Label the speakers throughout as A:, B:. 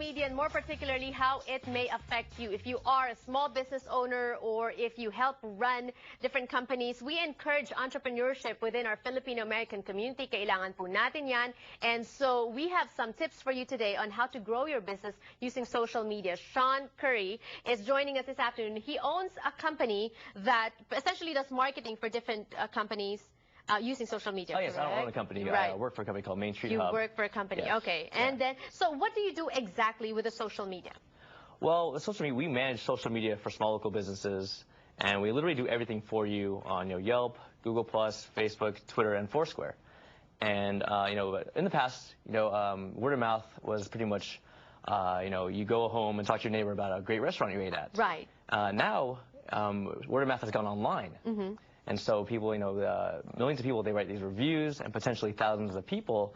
A: media, and more particularly how it may affect you. If you are a small business owner or if you help run different companies, we encourage entrepreneurship within our Filipino-American community. Kailangan po natin yan. And so we have some tips for you today on how to grow your business using social media. Sean Curry is joining us this afternoon. He owns a company that essentially does marketing for different companies. Using social media.
B: Oh, yes,
A: correct?
B: I don't own a company.
A: Right.
B: I work for a company called Main Street
A: You
B: Hub.
A: work for a company,
B: yes.
A: okay. And then, so what do you do exactly with the social media?
B: Well, with social media, we manage social media for small local businesses, and we literally do everything for you on Yelp, Google+, Facebook, Twitter, and Foursquare. And in the past, word of mouth was pretty much, you go home and talk to your neighbor about a great restaurant you ate at.
A: Right.
B: Now, word of mouth has gone online. Mm-hmm. And so people, millions of people, they write these reviews, and potentially thousands of people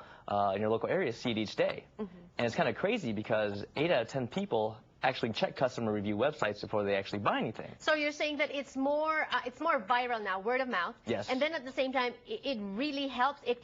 B: in your local area see it each day. Mm-hmm. And it's kind of crazy because 8 out of 10 people actually check customer review websites before they actually buy anything.
A: So you're saying that it's more viral now, word of mouth.
B: Yes.
A: And then at the same time, it really helps. It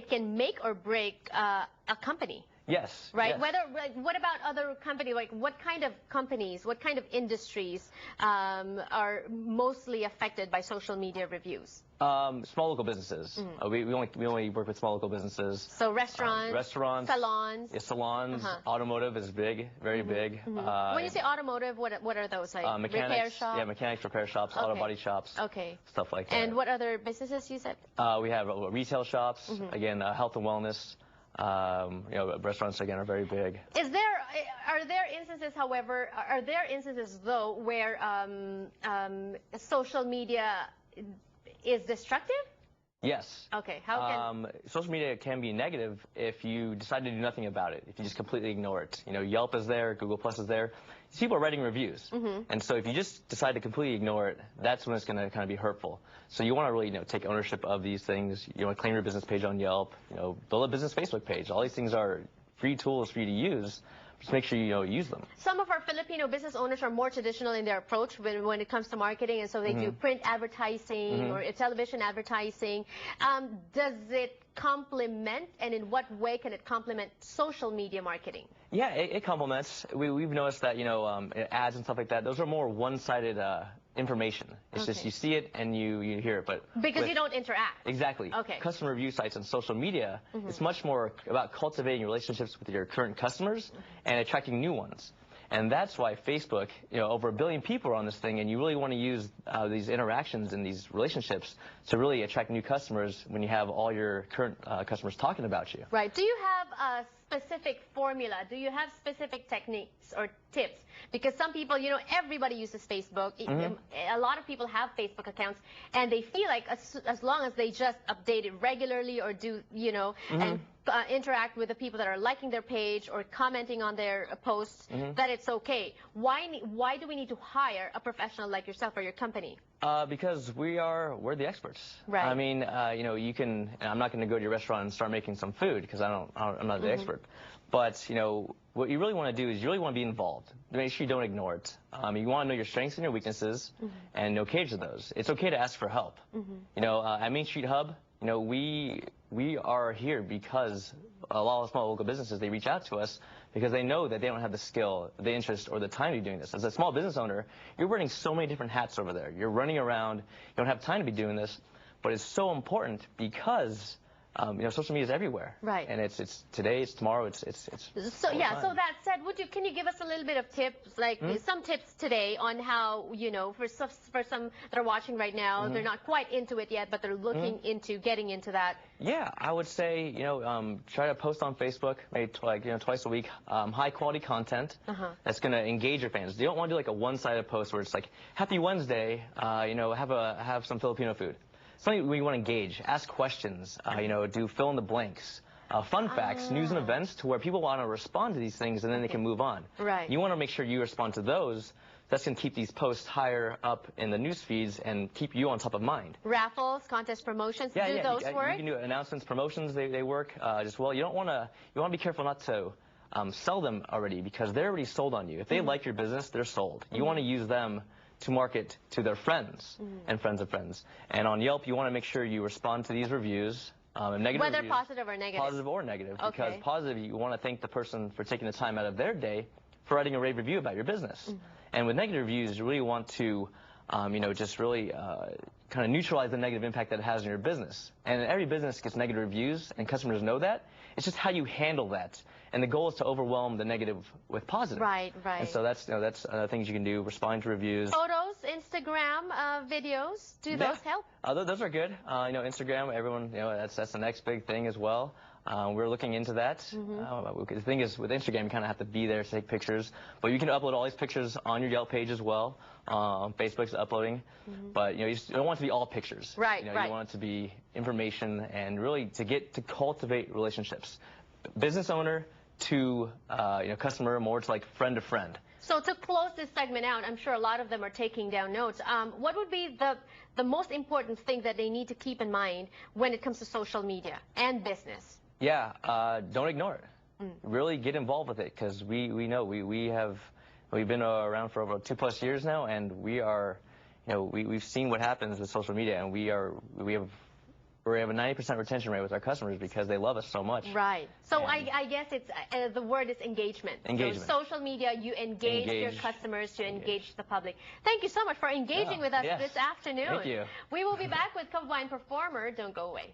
A: can make or break a company.
B: Yes.
A: Right.
B: Yes.
A: What about other companies? Like, what kind of companies, what kind of industries are mostly affected by social media reviews?
B: Small local businesses. Mm-hmm. We only work with small local businesses.
A: So restaurants, salons.
B: Yeah, salons. Automotive is big, very big.
A: Mm-hmm. When you say automotive, what are those? Like
B: mechanics,
A: repair shops?
B: Yeah, mechanics, repair shops, auto body shops.
A: Okay.
B: Stuff like that.
A: And what other businesses you said?
B: We have retail shops. Mm-hmm. Again, health and wellness. Restaurants again are very big.
A: Are there instances though where social media is destructive?
B: Yes.
A: Okay. How can
B: social media can be negative if you decide to do nothing about it. If you just completely ignore it. Yelp is there, Google+ is there. These people are writing reviews, and so if you just decide to completely ignore it, that's when it's going to kind of be hurtful. So you want to really, take ownership of these things. You want to claim your business page on Yelp. Build a business Facebook page. All these things are free tools for you to use. Just make sure you use them.
A: Some of our Filipino business owners are more traditional in their approach when it comes to marketing, and so they do print advertising or television advertising. Does it complement, and in what way can it complement social media marketing?
B: Yeah, it complements. We've noticed that ads and stuff like that, those are more one-sided information. It's just you see it and you hear it, but
A: because you don't interact.
B: Exactly.
A: Okay.
B: Customer review sites and social media, it's much more about cultivating relationships with your current customers and attracting new ones. And that's why Facebook, over 1 billion people are on this thing, and you really want to use these interactions and these relationships to really attract new customers when you have all your current customers talking about you.
A: Right. Do you have a specific formula? Do you have specific techniques or tips? Because some people, everybody uses Facebook. A lot of people have Facebook accounts, and they feel like as long as they just update it regularly or do, and interact with the people that are liking their page or commenting on their posts, that it's okay. Why do we need to hire a professional like yourself or your company?
B: Because we're the experts.
A: Right.
B: I mean, you can. And I'm not going to go to your restaurant and start making some food because I'm not the expert. But what you really want to do is you really want to be involved. Make sure you don't ignore it. You want to know your strengths and your weaknesses, and cater to those. It's okay to ask for help. At Main Street Hub, we are here because a lot of small local businesses, they reach out to us because they know that they don't have the skill, the interest, or the time to be doing this. As a small business owner, you're wearing so many different hats over there. You're running around. You don't have time to be doing this, but it's so important because social media is everywhere.
A: Right.
B: And it's today, it's tomorrow, it's
A: so yeah. So that said, can you give us a little bit of tips, like some tips today on how for some that are watching right now, they're not quite into it yet, but they're looking into getting into that.
B: Yeah, I would say try to post on Facebook maybe twice a week, high quality content that's going to engage your fans. You don't want to do like a one-sided post where it's like Happy Wednesday, have some Filipino food. Something where you want to engage, ask questions, do fill in the blanks, fun facts, news and events, to where people want to respond to these things and then they can move on.
A: Right.
B: You want to make sure you respond to those. That's going to keep these posts higher up in the news feeds and keep you on top of mind. Raffles,
A: contest promotions,
B: do
A: those work?
B: You can do announcements, promotions, they work just well. You want to be careful not to sell them already because they're already sold on you. If they like your business, they're sold. You want to use them to market to their friends and friends of friends. And on Yelp, you want to make sure you respond to these reviews And negative
A: Whether
B: reviews,
A: positive or negative?
B: Positive or negative.
A: Okay.
B: Because positive, you want to thank the person for taking the time out of their day for writing a rave review about your business. And with negative reviews, you really want to, just really kind of neutralize the negative impact that it has on your business. And every business gets negative reviews, and customers know that. It's just how you handle that. And the goal is to overwhelm the negative with positive.
A: Right, right.
B: And so that's things you can do. Respond to reviews.
A: Photos, Instagram, videos, do those help?
B: Those are good. Instagram, everyone, that's the next big thing as well. We're looking into that. The thing is, with Instagram, you kind of have to be there to take pictures. But you can upload all these pictures on your Yelp page as well. Facebook's uploading. But, you don't want it to be all pictures.
A: Right,
B: You want it to be information and really to cultivate relationships. Business owner to, customer, more to like friend to friend.
A: So to close this segment out, I'm sure a lot of them are taking down notes. What would be the most important thing that they need to keep in mind when it comes to social media and business?
B: Yeah, don't ignore it. Really get involved with it, because we know we've been around for over 2+ years now, and we've seen what happens with social media, and we have a 90% retention rate with our customers because they love us so much.
A: Right. So I guess it's the word is engagement.
B: Engagement.
A: So social media, you engage your customers to engage the public. Thank you so much for engaging with us this afternoon.
B: Thank you.
A: We will be back with Kababayan performer. Don't go away.